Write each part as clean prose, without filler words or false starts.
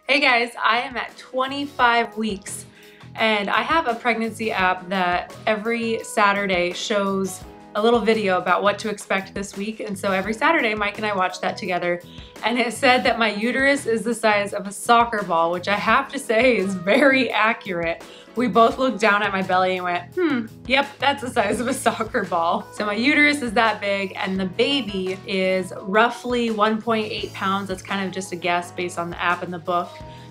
Hey guys, I am at 25 weeks and I have a pregnancy app that every Saturday shows a little video about what to expect this week. And so every Saturday, Mike and I watch that together. And it said that my uterus is the size of a soccer ball, which I have to say is very accurate. We both looked down at my belly and went, yep, that's the size of a soccer ball. So my uterus is that big and the baby is roughly 1.8 pounds. That's kind of just a guess based on the app and the book.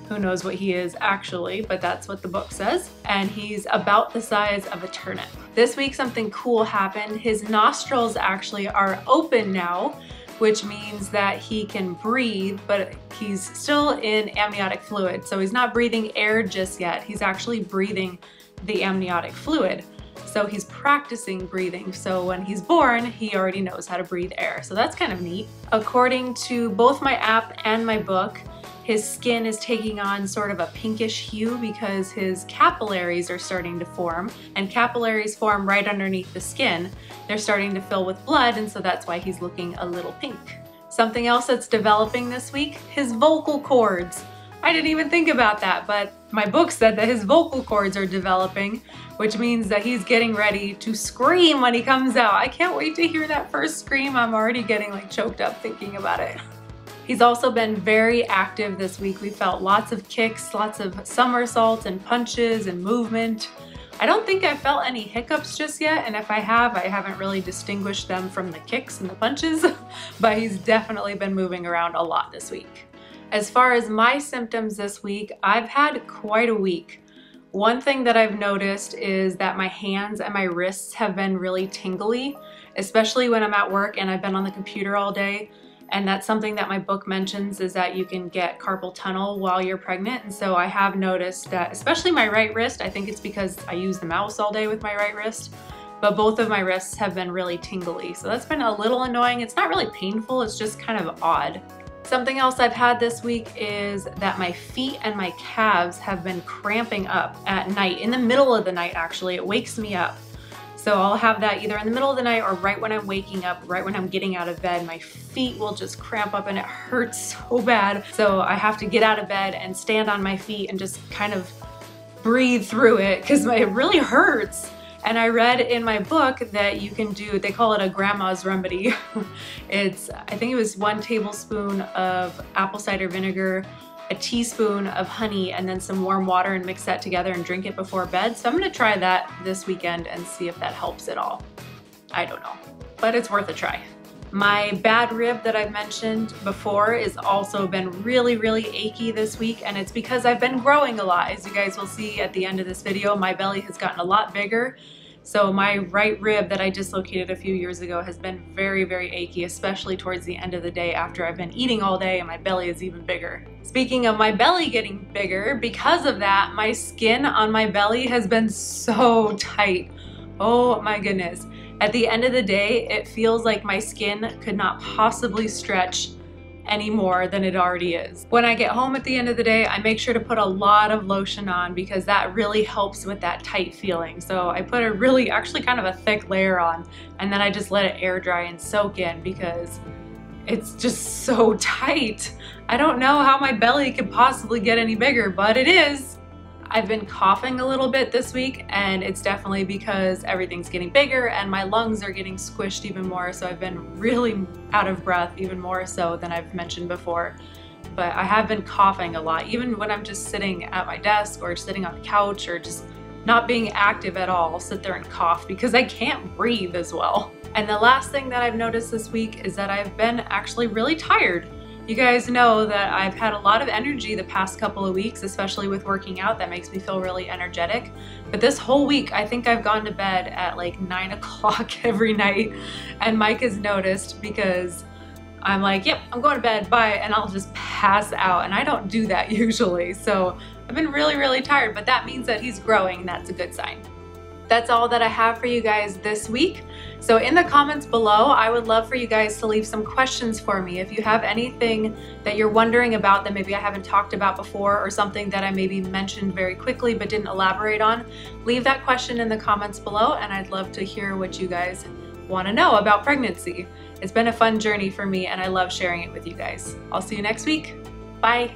Who knows what he is actually, but that's what the book says. And he's about the size of a turnip. This week something cool happened. His nostrils actually are open now, which means that he can breathe, but he's still in amniotic fluid. So he's not breathing air just yet. He's actually breathing the amniotic fluid. So he's practicing breathing. So when he's born, he already knows how to breathe air. So that's kind of neat. According to both my app and my book, his skin is taking on sort of a pinkish hue because his capillaries are starting to form, and capillaries form right underneath the skin. They're starting to fill with blood, and so that's why he's looking a little pink. Something else that's developing this week, his vocal cords. I didn't even think about that, but my book said that his vocal cords are developing, which means that he's getting ready to scream when he comes out. I can't wait to hear that first scream. I'm already getting like choked up thinking about it. He's also been very active this week. We felt lots of kicks, lots of somersaults and punches and movement. I don't think I felt any hiccups just yet, and if I have, I haven't really distinguished them from the kicks and the punches, but he's definitely been moving around a lot this week. As far as my symptoms this week, I've had quite a week. One thing that I've noticed is that my hands and my wrists have been really tingly, especially when I'm at work and I've been on the computer all day. And that's something that my book mentions, is that you can get carpal tunnel while you're pregnant. And so I have noticed that, especially my right wrist, I think it's because I use the mouse all day with my right wrist, but both of my wrists have been really tingly. So that's been a little annoying. It's not really painful, it's just kind of odd. Something else I've had this week is that my feet and my calves have been cramping up at night, in the middle of the night actually. It wakes me up. So I'll have that either in the middle of the night or right when I'm waking up, right when I'm getting out of bed. My feet will just cramp up and it hurts so bad. So I have to get out of bed and stand on my feet and just kind of breathe through it because it really hurts. And I read in my book that you can do, they call it a grandma's remedy. I think it was 1 tablespoon of apple cider vinegar, a teaspoon of honey, and then some warm water, and mix that together and drink it before bed. So I'm gonna try that this weekend and see if that helps at all. I don't know, but it's worth a try. My bad rib that I've mentioned before has also been really, really achy this week, and it's because I've been growing a lot. As you guys will see at the end of this video, my belly has gotten a lot bigger. So my right rib that I dislocated a few years ago has been very, very achy, especially towards the end of the day after I've been eating all day and my belly is even bigger. Speaking of my belly getting bigger, because of that, my skin on my belly has been so tight. Oh my goodness. At the end of the day, it feels like my skin could not possibly stretch any more than it already is. When I get home at the end of the day, I make sure to put a lot of lotion on because that really helps with that tight feeling. So I put a really, actually kind of a thick layer on, and then I just let it air dry and soak in because it's just so tight. I don't know how my belly could possibly get any bigger, but it is. I've been coughing a little bit this week, and it's definitely because everything's getting bigger and my lungs are getting squished even more. So I've been really out of breath, even more so than I've mentioned before. But I have been coughing a lot, even when I'm just sitting at my desk or sitting on the couch or just not being active at all. I'll sit there and cough because I can't breathe as well. And the last thing that I've noticed this week is that I've been actually really tired. You guys know that I've had a lot of energy the past couple of weeks, especially with working out. That makes me feel really energetic. But this whole week, I think I've gone to bed at like 9 o'clock every night. And Mike has noticed because I'm like, yep, I'm going to bed, bye. And I'll just pass out. And I don't do that usually. So I've been really, really tired, but that means that he's growing, and that's a good sign. That's all that I have for you guys this week. So in the comments below, I would love for you guys to leave some questions for me. If you have anything that you're wondering about that maybe I haven't talked about before, or something that I maybe mentioned very quickly but didn't elaborate on, leave that question in the comments below, and I'd love to hear what you guys want to know about pregnancy. It's been a fun journey for me, and I love sharing it with you guys. I'll see you next week. Bye.